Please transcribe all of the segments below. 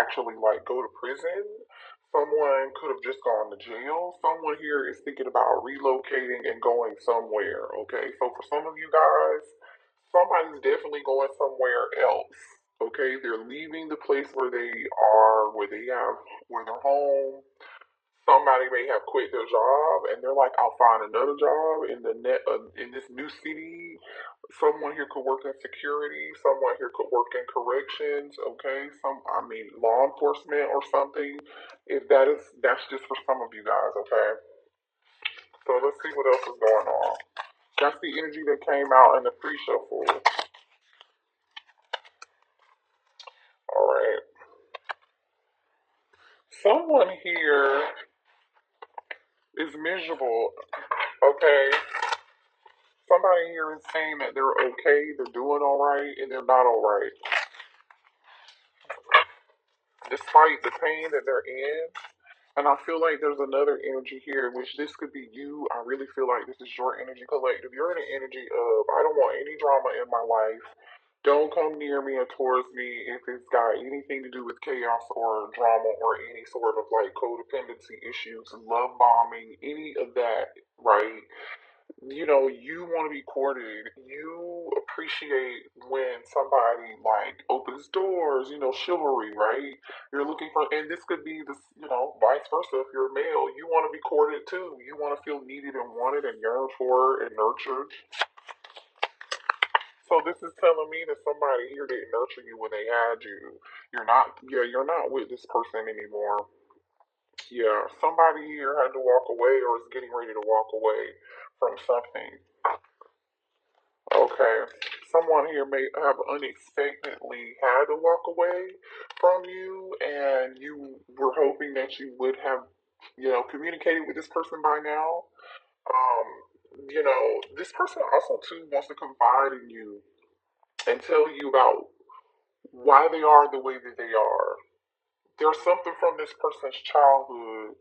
actually like go to prison. Someone could have just gone to jail. Someone here is thinking about relocating and going somewhere. Okay, so for some of you guys, somebody's definitely going somewhere else. Okay, they're leaving the place where they are, where they're home. Somebody may have quit their job and they're like, I'll find another job in this new city. Someone here could work in security. Someone here could work in corrections. Okay, law enforcement or something. If that's just for some of you guys. Okay, so let's see what else is going on. That's the energy that came out in the pre-shuffle. All right, someone here is miserable. Okay, somebody here is saying that they're okay, they're doing all right, and they're not all right, despite the pain that they're in. And I feel like there's another energy here, which this could be you. I really feel like this is your energy collective. You're in the energy of, I don't want any drama in my life. Don't come near me or towards me if it's got anything to do with chaos or drama or any sort of like codependency issues, love bombing, any of that, right? You want to be courted. You appreciate when somebody like opens doors, chivalry, right? You're looking for, and this could be this, vice versa. If you're male, you want to be courted too. You want to feel needed and wanted and yearned for and nurtured. So this is telling me that somebody here didn't nurture you when they had you. You're not with this person anymore. Yeah, somebody here had to walk away or is getting ready to walk away from something. Okay. Someone here may have unexpectedly had to walk away from you, and you were hoping that you would have, communicated with this person by now. This person also too wants to confide in you and tell you about why they are the way that they are. There's something from this person's childhood.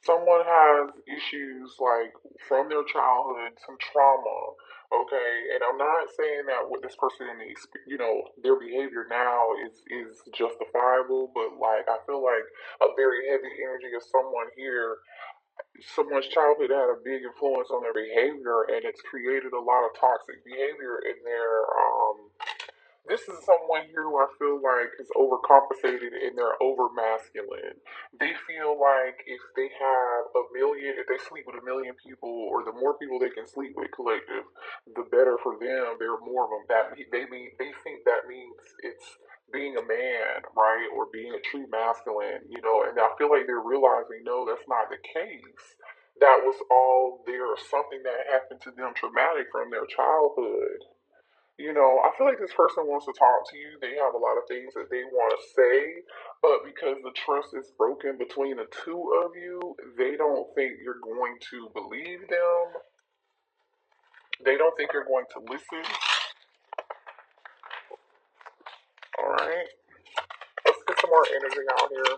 Someone has issues like from their childhood, some trauma, okay? And I'm not saying that what this person is, their behavior now is justifiable, but like I feel like a very heavy energy of someone here, someone's childhood had a big influence on their behavior, and it's created a lot of toxic behavior in their this is someone here who I feel like is overcompensated and they're over masculine. They feel like if they sleep with a million people, or the more people they can sleep with collective, the better for them. There are more of them. They think that means it's being a man, right, or being a true masculine, And I feel like they're realizing no, that's not the case. That was all there, something that happened to them traumatic from their childhood. I feel like this person wants to talk to you. They have a lot of things that they want to say, but because the trust is broken between the two of you, they don't think you're going to believe them. They don't think you're going to listen. All right. Let's get some more energy out here.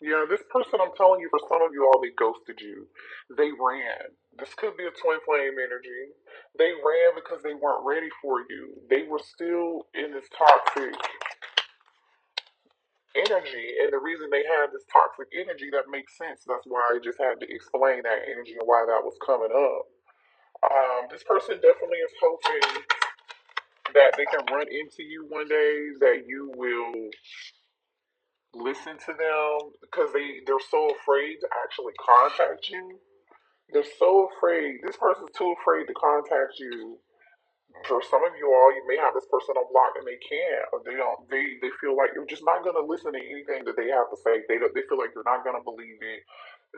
Yeah, this person, I'm telling you, for some of you all, they ghosted you. They ran. This could be a twin flame energy. They ran because they weren't ready for you. They were still in this toxic energy, and the reason they had this toxic energy, that makes sense. That's why I just had to explain that energy and why that was coming up. This person definitely is hoping that they can run into you one day, that you will listen to them, because they're so afraid to actually contact you. They're so afraid. This person's too afraid to contact you. For some of you all, you may have this person on block and they can't, or they don't. They feel like you're just not gonna listen to anything that they have to say. They feel like you're not gonna believe it.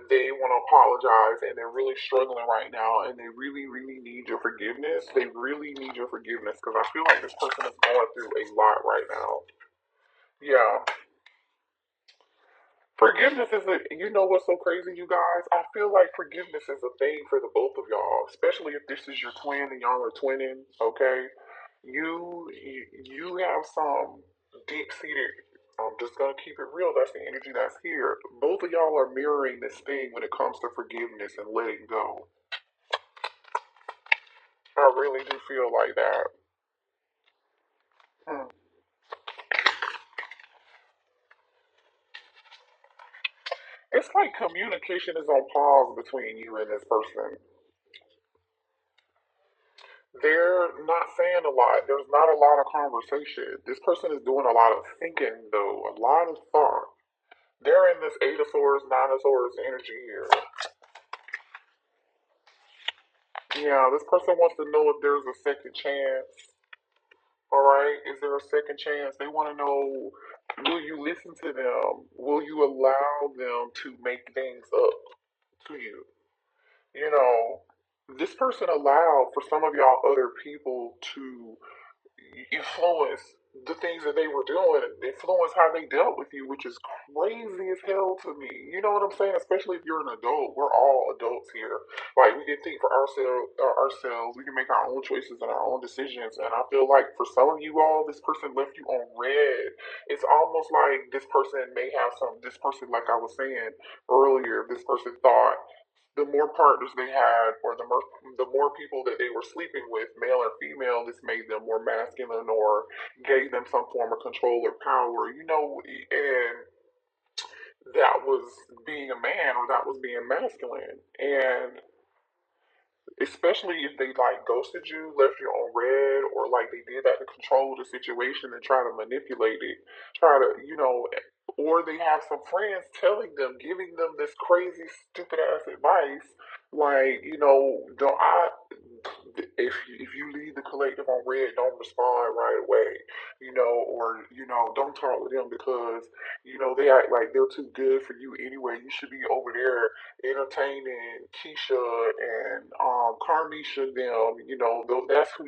They want to apologize, and they're really struggling right now, and they really, really need your forgiveness. They really need your forgiveness because I feel like this person is going through a lot right now. Yeah. Forgiveness is what's so crazy, you guys? I feel like forgiveness is a thing for the both of y'all, especially if this is your twin and y'all are twinning, okay? You have some deep seated. I'm just gonna keep it real. That's the energy that's here. Both of y'all are mirroring this thing when it comes to forgiveness and letting go. I really do feel like that. Hmm. it's like communication is on pause between you and this person. They're not saying a lot. There's not a lot of conversation. This person is doing a lot of thinking, though, a lot of thought. They're in this Eight of Swords, Nine of Swords energy here. Yeah, this person wants to know if there's a second chance. All right, is there a second chance? They want to know, will you listen to them? Will you allow them to make things up to you? You know, this person allowed for some of y'all other people to influence the things that they were doing, influence how they dealt with you, which is crazy as hell to me. You know what I'm saying? Especially if you're an adult. We're all adults here. Like we can think for ourselves. We can make our own choices and our own decisions. And I feel like for some of you all, this person left you on red. It's almost like this person may have some. This person, like I was saying earlier, this person thought the more partners they had, or the more people that they were sleeping with, male or female, this made them more masculine or gave them some form of control or power, and that was being a man or that was being masculine. And especially if they like ghosted you, left you on red, or like they did that to control the situation and try to manipulate it, try to, or they have some friends telling them, giving them this crazy, stupid ass advice, like, don't I. If you leave the collective on red, don't respond right away, or don't talk with them because they act like they're too good for you anyway. You should be over there entertaining Keisha and Carmisha them, that's who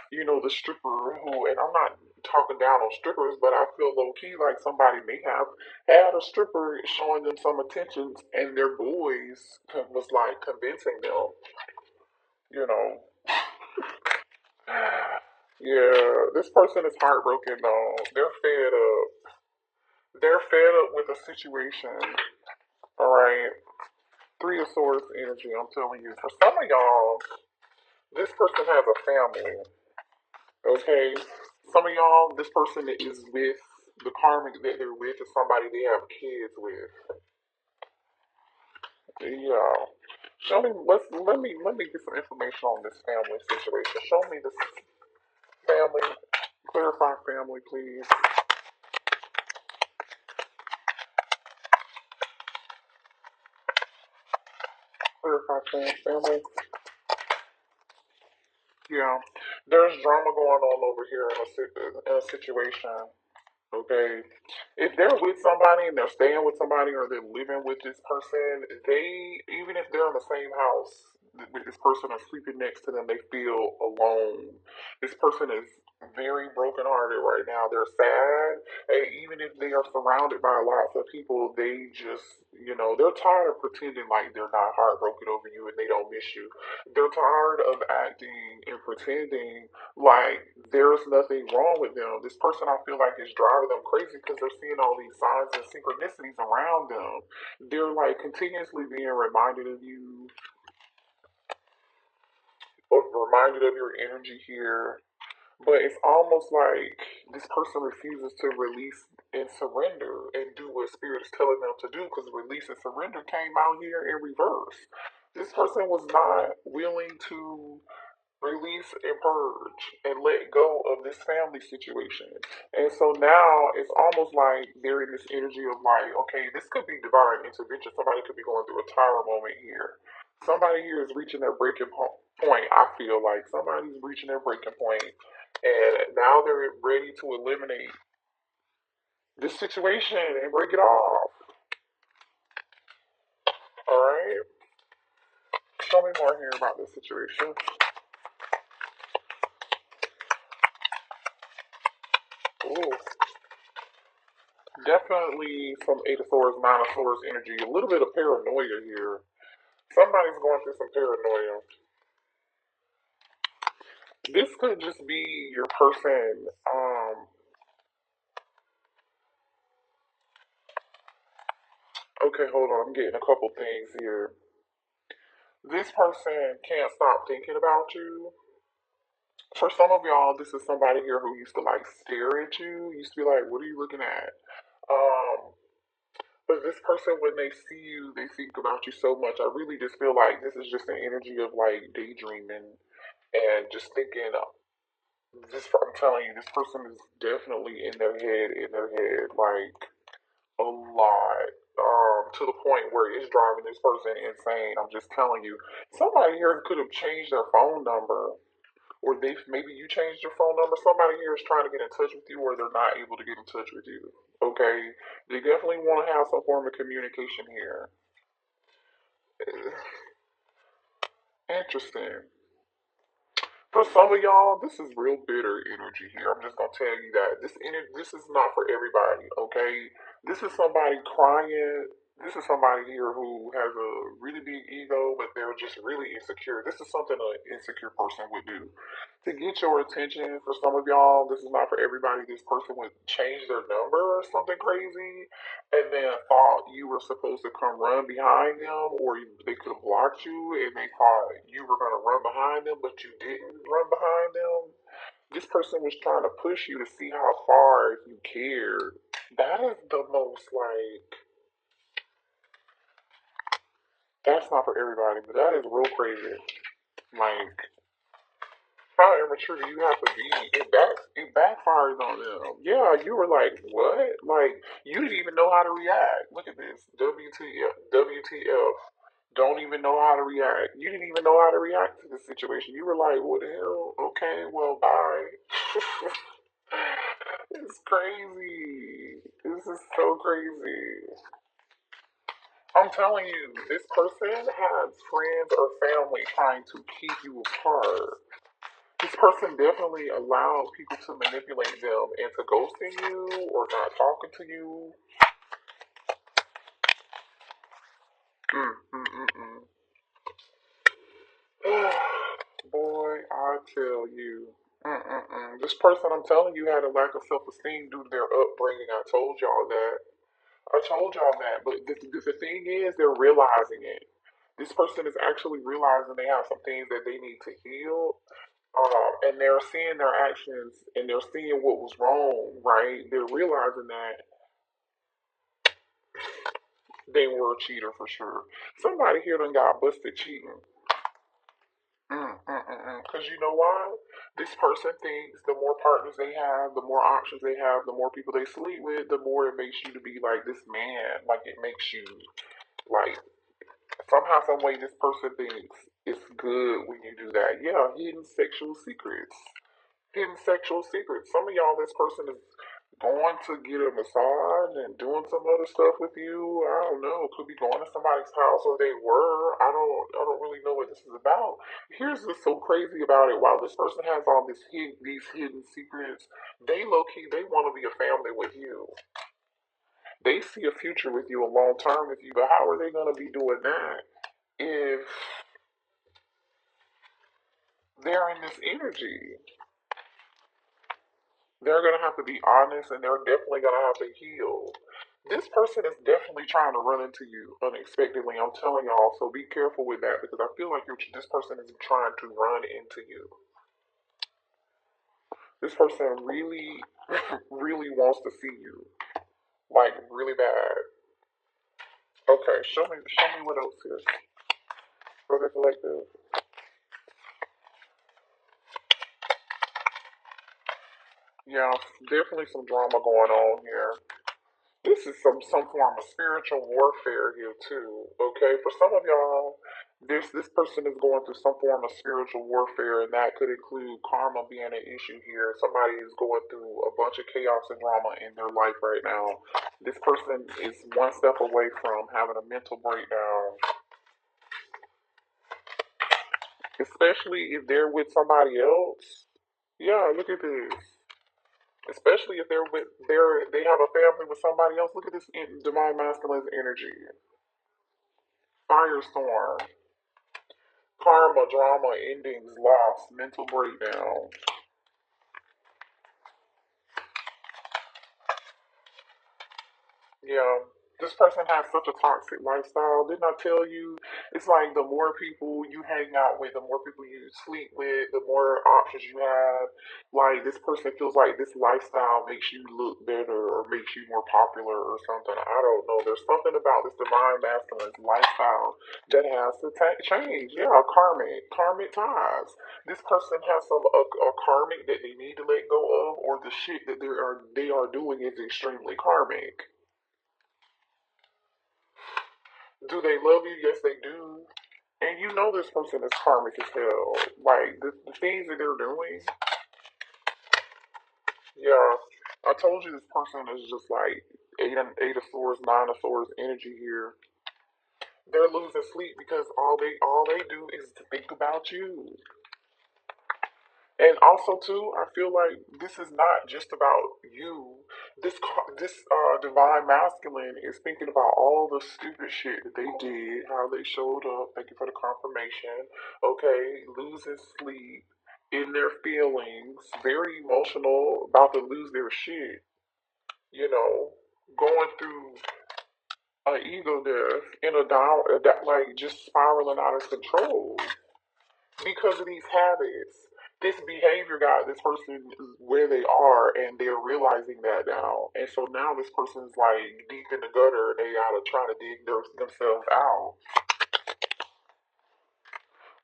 the stripper who, and I'm not talking down on strippers, but I feel low key like somebody may have had a stripper showing them some attentions and their boys was like convincing them, you know. Yeah, this person is heartbroken though. They're fed up. They're fed up with the situation. All right. Three of Swords energy, I'm telling you. For some of y'all, this person has a family. Okay? Some of y'all, this person is with the karmic that they're with is somebody they have kids with. Yeah. Let me get some information on this family situation. Show me this family. Clarify family, please. Clarify family. Yeah. There's drama going on over here in a situation. Okay. If they're with somebody and they're staying with somebody or they're living with this person, even if they're in the same house with this person or sleeping next to them, they feel alone. This person is very brokenhearted right now. They're sad. And even if they are surrounded by lots of people, they just, they're tired of pretending like they're not heartbroken over you and they don't miss you. They're tired of acting and pretending like there's nothing wrong with them. This person I feel like is driving them crazy because they're seeing all these signs and synchronicities around them. They're like continuously being reminded of you, or reminded of your energy here. But it's almost like this person refuses to release and surrender and do what spirit is telling them to do, because release and surrender came out here in reverse. This person was not willing to release and purge and let go of this family situation. And so now it's almost like they're in this energy of like, okay, this could be divine intervention. Somebody could be going through a tower moment here. Somebody here is reaching their breaking point. I feel like somebody's reaching their breaking point, and now they're ready to eliminate this situation and break it off. All right, tell me more here about this situation. Ooh, definitely some Eight of Swords, Nine of Swords energy. A little bit of paranoia here. Somebody's going through some paranoia. This could just be your person. Okay, hold on. I'm getting a couple things here. This person can't stop thinking about you. For some of y'all, this is somebody here who used to like stare at you. Used to be like, "What are you looking at?" Um, But this person, when they see you, they think about you so much. I really just feel like this is just an energy of like daydreaming and just thinking. This, I'm telling you, this person is definitely in their head, like a lot. To the point where it's driving this person insane. I'm just telling you, somebody here could have changed their phone number, or they maybe you changed your phone number. Somebody here is trying to get in touch with you, or they're not able to get in touch with you. Okay, they definitely want to have some form of communication here. Interesting. For some of y'all, this is real bitter energy here. I'm just gonna tell you that this is not for everybody. Okay, this is somebody crying. This is somebody here who has a really big ego, but they're just really insecure. This is something an insecure person would do to get your attention. For some of y'all, this is not for everybody. This person would change their number or something crazy, and then thought you were supposed to come run behind them, or they could have blocked you, and they thought you were going to run behind them, but you didn't run behind them. This person was trying to push you to see how far you cared. That is the most like, that's not for everybody, but that is real crazy. Like, how immature do you have to be? It backfires on them. Yeah, you were like, what? Like, you didn't even know how to react. Look at this. WTF. WTF. Don't even know how to react. You didn't even know how to react to the situation. You were like, what the hell? Okay, well, bye. It's crazy. This is so crazy. I'm telling you, this person has friends or family trying to keep you apart. This person definitely allows people to manipulate them into ghosting you or not talking to you. Mm, mm, mm, mm. Boy, I tell you. Mm-mm-mm. This person, I'm telling you, had a lack of self esteem due to their upbringing. I told y'all that. I told y'all that. But the thing is, they're realizing it. This person is actually realizing they have some things that they need to heal. And they're seeing their actions and they're seeing what was wrong, right? They're realizing that they were a cheater for sure. Somebody here done got busted cheating. Because you know why? This person thinks the more partners they have, the more options they have, the more people they sleep with, the more it makes you to be like this man. Like it makes you like somehow, some way, this person thinks it's good when you do that. Yeah, hidden sexual secrets. Hidden sexual secrets. Some of y'all, this person is going to get a massage and doing some other stuff with you. I don't know. Could be going to somebody's house, or they were. I don't really know what this is about. Here's what's so crazy about it. While this person has all these hidden secrets, they low key they want to be a family with you. They see a future with you, a long term with you. But how are they going to be doing that if they're in this energy? They're gonna have to be honest, and they're definitely gonna have to heal. This person is definitely trying to run into you unexpectedly. I'm telling y'all, so be careful with that because I feel like this person is trying to run into you. This person really, really wants to see you, like really bad. Okay, show me what else is for the collective. Yeah, definitely some drama going on here. This is some form of spiritual warfare here too. Okay, for some of y'all, this person is going through some form of spiritual warfare, and that could include karma being an issue here. Somebody is going through a bunch of chaos and drama in their life right now. This person is one step away from having a mental breakdown, especially if they're with somebody else. Yeah, look at this. Especially if they have a family with somebody else. Look at this divine masculine's energy. Firestorm, karma, drama, endings, loss, mental breakdown. Yeah. This person has such a toxic lifestyle. Didn't I tell you? It's like the more people you hang out with, the more people you sleep with, the more options you have. Like this person feels like this lifestyle makes you look better or makes you more popular or something. I don't know. There's something about this divine masculine's lifestyle that has to change. Yeah, karmic ties. This person has a karmic that they need to let go of, or the shit that they are doing is extremely karmic. Do they love you? Yes, they do. And you know this person is karmic as hell. Like, the things that they're doing, yeah. I told you this person is just like eight of swords, nine of swords energy here. They're losing sleep because all they do is to think about you. And also too, I feel like this is not just about you. This divine masculine is thinking about all the stupid shit that they did, how they showed up. Thank you for the confirmation. Okay, losing sleep, in their feelings, very emotional, about to lose their shit. You know, going through an ego death in a down, that like just spiraling out of control because of these habits. This behavior got this person where they are, and they're realizing that now. And so now this person's like deep in the gutter. They gotta try to dig themselves out.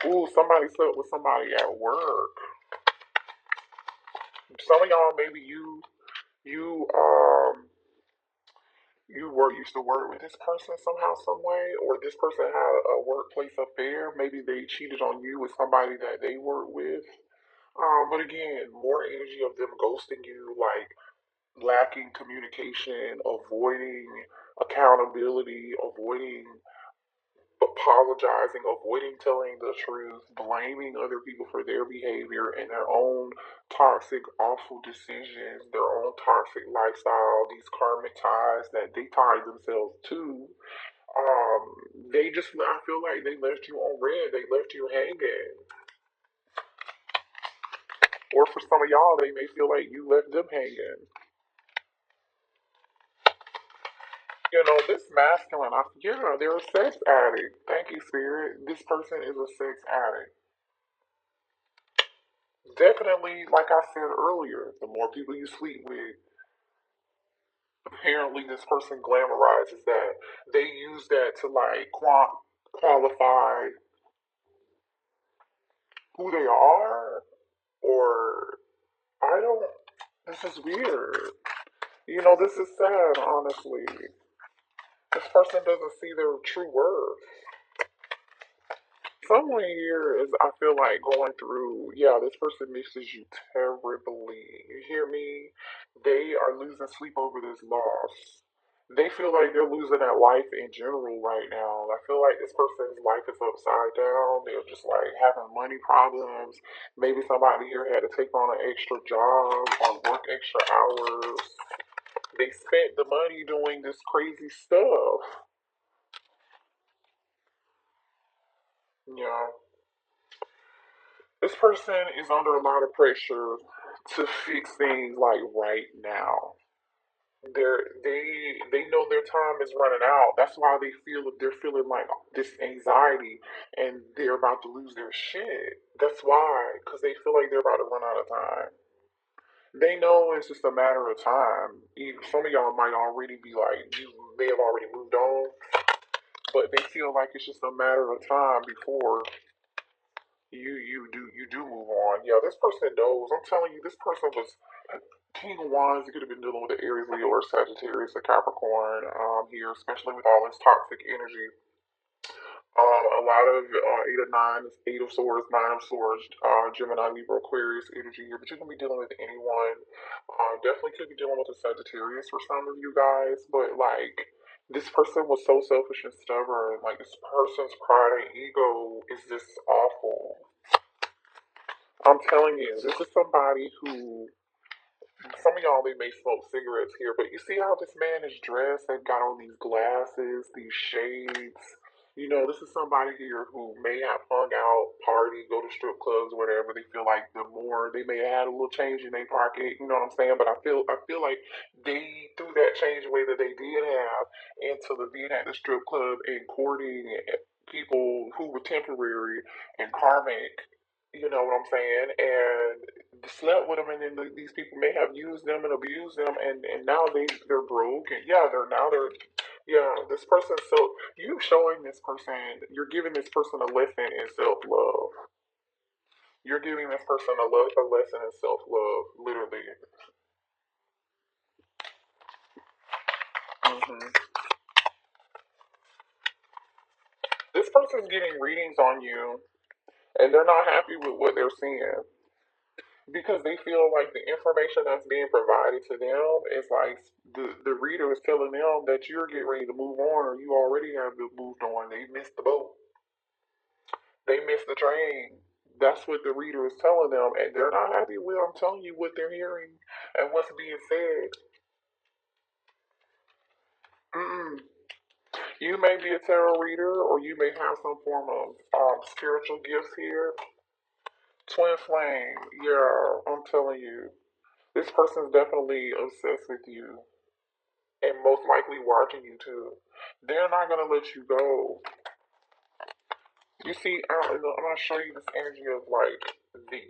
Ooh, somebody slept with somebody at work. Some of y'all, maybe you you were used to work with this person somehow, some way, or this person had a workplace affair. Maybe they cheated on you with somebody that they work with. But again, more energy of them ghosting you, like lacking communication, avoiding accountability, avoiding apologizing, avoiding telling the truth, blaming other people for their behavior and their own toxic, awful decisions, their own toxic lifestyle, these karmic ties that they tie themselves to. Um, I feel like they left you on red, they left you hanging. Or for some of y'all, they may feel like you left them hanging. This masculine, they're a sex addict. Thank you, Spirit. This person is a sex addict. Definitely, like I said earlier, the more people you sleep with, apparently this person glamorizes that. They use that to like qualify who they are, or I don't. This is weird. This is sad, honestly. This person doesn't see their true worth. Someone here is, I feel like, going through, yeah, this person misses you terribly. You hear me? They are losing sleep over this loss. They feel like they're losing that life in general right now. I feel like this person's life is upside down. They're just like having money problems. Maybe somebody here had to take on an extra job or work extra hours. They spent the money doing this crazy stuff. Yeah. This person is under a lot of pressure to fix things like right now. They know their time is running out. That's why they're feeling like this anxiety and they're about to lose their shit. That's why, because they feel like they're about to run out of time. They know it's just a matter of time. Some of y'all might already be like, you may have already moved on, but they feel like it's just a matter of time before you do move on. Yeah, this person knows. I'm telling you, this person was King of Wands. You could have been dealing with the Aries, Leo, or Sagittarius, or Capricorn here, especially with all this toxic energy. A lot of eight of swords, nine of swords, Gemini, Libra, Aquarius energy here, but you can be dealing with anyone. Definitely could be dealing with a Sagittarius for some of you guys, but like this person was so selfish and stubborn. Like this person's pride and ego is just awful. I'm telling you, this is somebody who some of y'all they may smoke cigarettes here, but you see how this man is dressed? They've got on these glasses, these shades. This is somebody here who may have hung out, party, go to strip clubs, whatever. They feel like the more they may have had a little change in their pocket, you know what I'm saying? But I feel like they threw that change away that they did have into the being at the strip club and courting people who were temporary and karmic. You know what I'm saying? And slept with them, and then these people may have used them and abused them, and now they're broke, and yeah, they're yeah, this person. So you showing this person, you're giving this person a lesson in self love. You're giving this person a lesson in self love, literally. hmm This person's getting readings on you, and they're not happy with what they're seeing because they feel like the information that's being provided to them is like the reader is telling them that you're getting ready to move on, or you already have moved on. They missed the boat. They missed the train. That's what the reader is telling them, and they're not happy with. I'm telling you what they're hearing and what's being said. Mm-mm. You may be a tarot reader, or you may have some form of spiritual gifts here. Twin flame, yeah, I'm telling you, this person's definitely obsessed with you, and most likely watching you too. They're not gonna let you go. You see, I'm gonna show you this energy of like the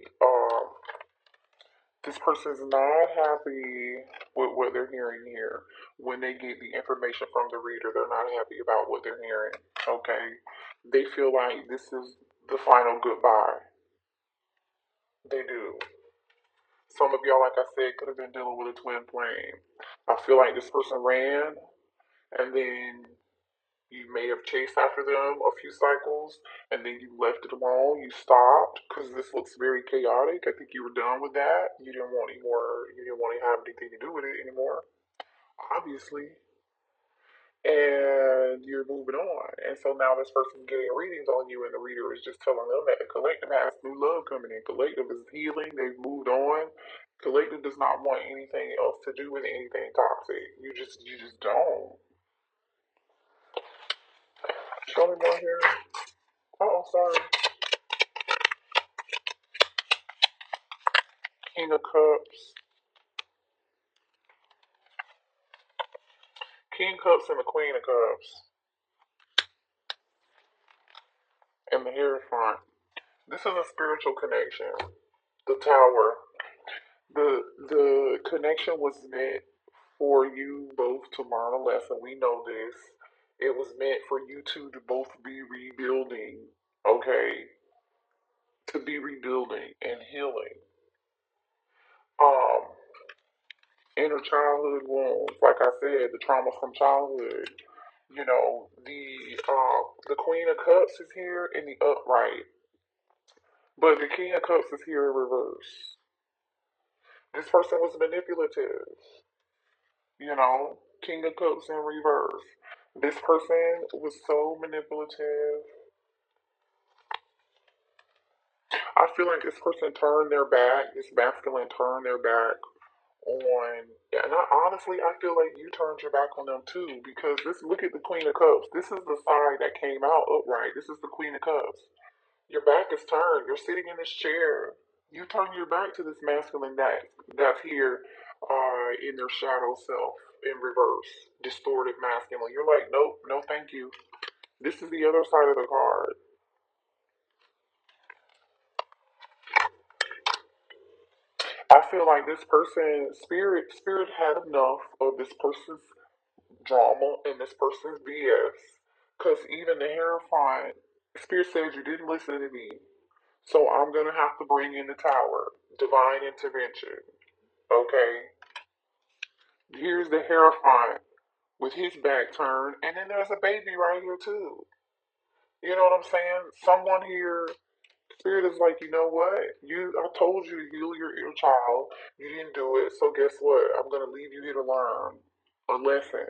this person's not happy with what they're hearing here. When they get the information from the reader, they're not happy about what they're hearing. Okay? They feel like this is the final goodbye. They do. Some of y'all, like I said, could have been dealing with a twin flame. I feel like this person ran, and then you may have chased after them a few cycles, and then you left it alone. You stopped because this looks very chaotic. I think you were done with that. You didn't want any more. You didn't want to have anything to do with it anymore, obviously. And you're moving on. And so now this person's getting readings on you, and the reader is just telling them that the collective has new love coming in. Collective is healing. They've moved on. Collective does not want anything else to do with anything toxic. You just don't. Show me more here. Oh, sorry. King of Cups. King Cups and the Queen of Cups. And the Hierophant. This is a spiritual connection. The Tower. The connection was meant for you both to learn a lesson. We know this. It was meant for you two to both be rebuilding. Okay? To be rebuilding and healing. Um, Inner childhood wounds. Like I said, the trauma from childhood. The Queen of Cups is here in the upright, but the King of Cups is here in reverse. This person was manipulative, King of Cups in reverse. This person was so manipulative. I feel like this person turned their back, this masculine turned their back on, yeah, and honestly, I feel like you turned your back on them too, because look at the Queen of Cups. This is the side that came out upright. This is the Queen of Cups. Your back is turned. You're sitting in this chair. You turn your back to this masculine that's here in their shadow self in reverse, distorted masculine. You're like, nope, no, thank you. This is the other side of the card. I feel like this person, spirit had enough of this person's drama and this person's BS. Because even the Hierophant, spirit says you didn't listen to me. So I'm gonna have to bring in the tower. Divine intervention. Okay. Here's the Hierophant with his back turned, and then there's a baby right here too. You know what I'm saying? Someone here, spirit is like, you know what? I told you to heal your inner child. You didn't do it, so guess what? I'm gonna leave you here to learn a lesson,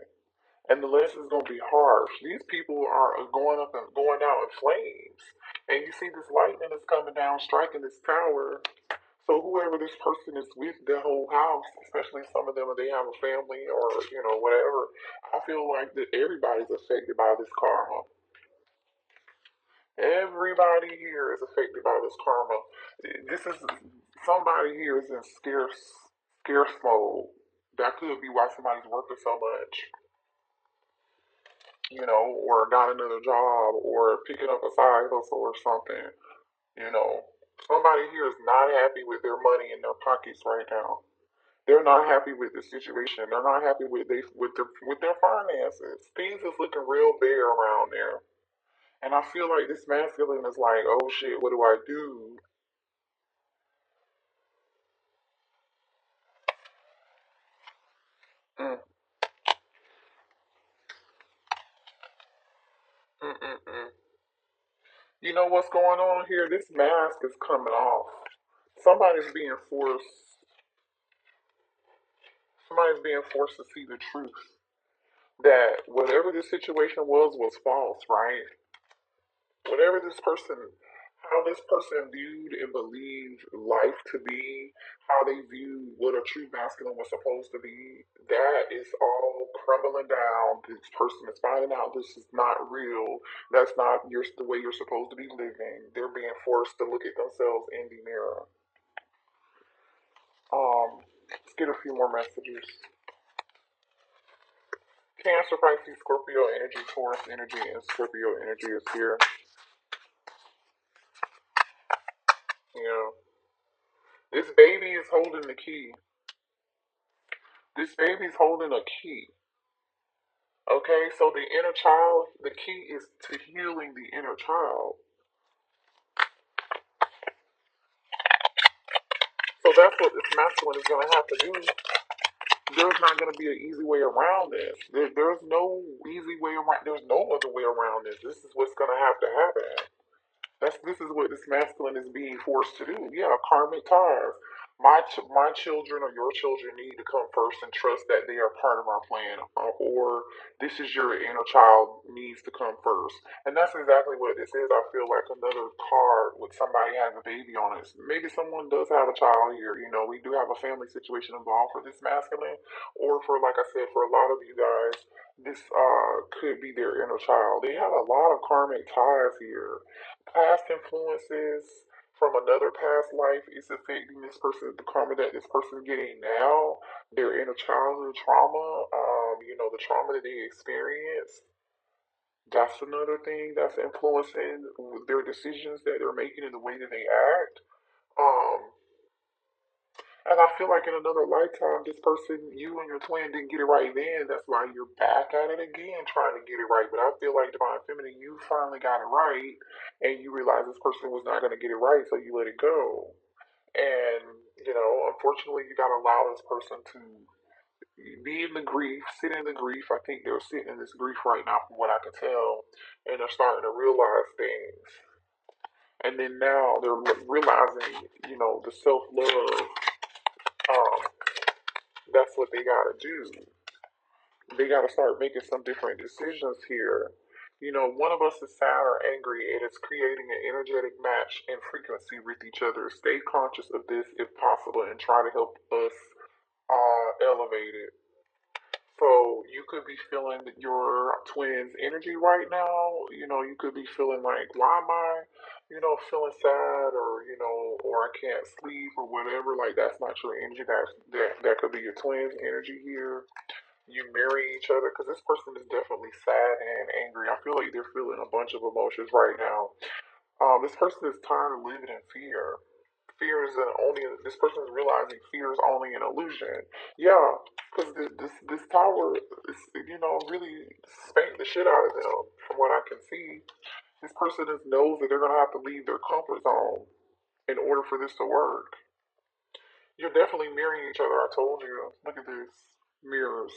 and the lesson is gonna be harsh. These people are going up and going out in flames, and you see this lightning is coming down, striking this tower. So whoever this person is with, their whole house, especially some of them, if they have a family or whatever, I feel like that everybody's affected by this karma. Everybody here is affected by this karma. This is somebody here is in scarce mode. That could be why somebody's working so much, or got another job, or picking up a side hustle or something. You know, somebody here is not happy with their money in their pockets right now. They're not happy with the situation. They're not happy with their finances. Things is looking real bare around there. And I feel like this masculine is like, oh shit, what do I do? Mm, mm, mm, mm. You know what's going on here? This mask is coming off. Somebody's being forced. Somebody's being forced to see the truth that whatever the situation was false, right? Whatever this person, how this person viewed and believed life to be, how they viewed what a true masculine was supposed to be, that is all crumbling down. This person is finding out this is not real. That's not the way you're supposed to be living. They're being forced to look at themselves in the mirror. Let's get a few more messages. Cancer, Pisces, Scorpio energy, Taurus energy, and Scorpio energy is here. Yeah. This baby is holding the key. This baby's holding a key. Okay, so the inner child, the key is to healing the inner child. So that's what this masculine is going to have to do. There's not going to be an easy way around this. There's no easy way around. There's no other way around this. This is what's going to have to happen. This is what this masculine is being forced to do. Yeah, karmic ties. My children or your children need to come first and trust that they are part of our plan, or this is your inner child needs to come first, and that's exactly what this is. I feel like another card with somebody has a baby on it. Maybe someone does have a child here. We do have a family situation involved for this masculine, or for like I said, for a lot of you guys, this could be their inner child. They have a lot of karmic ties here. Past influences from another past life is affecting this person, the karma that this person is getting now, their inner childhood trauma, the trauma that they experienced. That's another thing that's influencing their decisions that they're making and the way that they act. Um, and I feel like in another lifetime, this person, you and your twin didn't get it right then. That's why you're back at it again, trying to get it right. But I feel like Divine Feminine, you finally got it right, and you realize this person was not going to get it right, so you let it go. And, unfortunately, you got to allow this person to be in the grief, sit in the grief. I think they're sitting in this grief right now, from what I can tell, and they're starting to realize things. And then now they're realizing, the self love. Um, that's what they gotta do. They gotta start making some different decisions here. One of us is sad or angry, and it's creating an energetic match and frequency with each other. Stay conscious of this if possible and try to help us elevate it. So you could be feeling your twin's energy right now. You could be feeling like, why am I, feeling sad, or I can't sleep or whatever. Like that's not your energy. That could be your twin's energy here. You marry each other because this person is definitely sad and angry. I feel like they're feeling a bunch of emotions right now. This person is tired of living in fear. Fear is this person is realizing fear is only an illusion. Yeah, because this tower is really spanked the shit out of them. From what I can see, this person just knows that they're gonna have to leave their comfort zone in order for this to work. You're definitely mirroring each other. I told you. Look at this mirrors,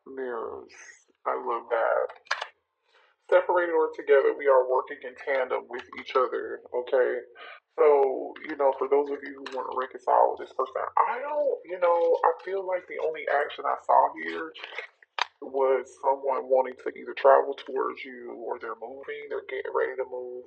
mirrors. I love that. Separated or together, we are working in tandem with each other. Okay. So, for those of you who want to reconcile with this person, I don't, I feel like the only action I saw here was someone wanting to either travel towards you or they're moving, they're getting ready to move.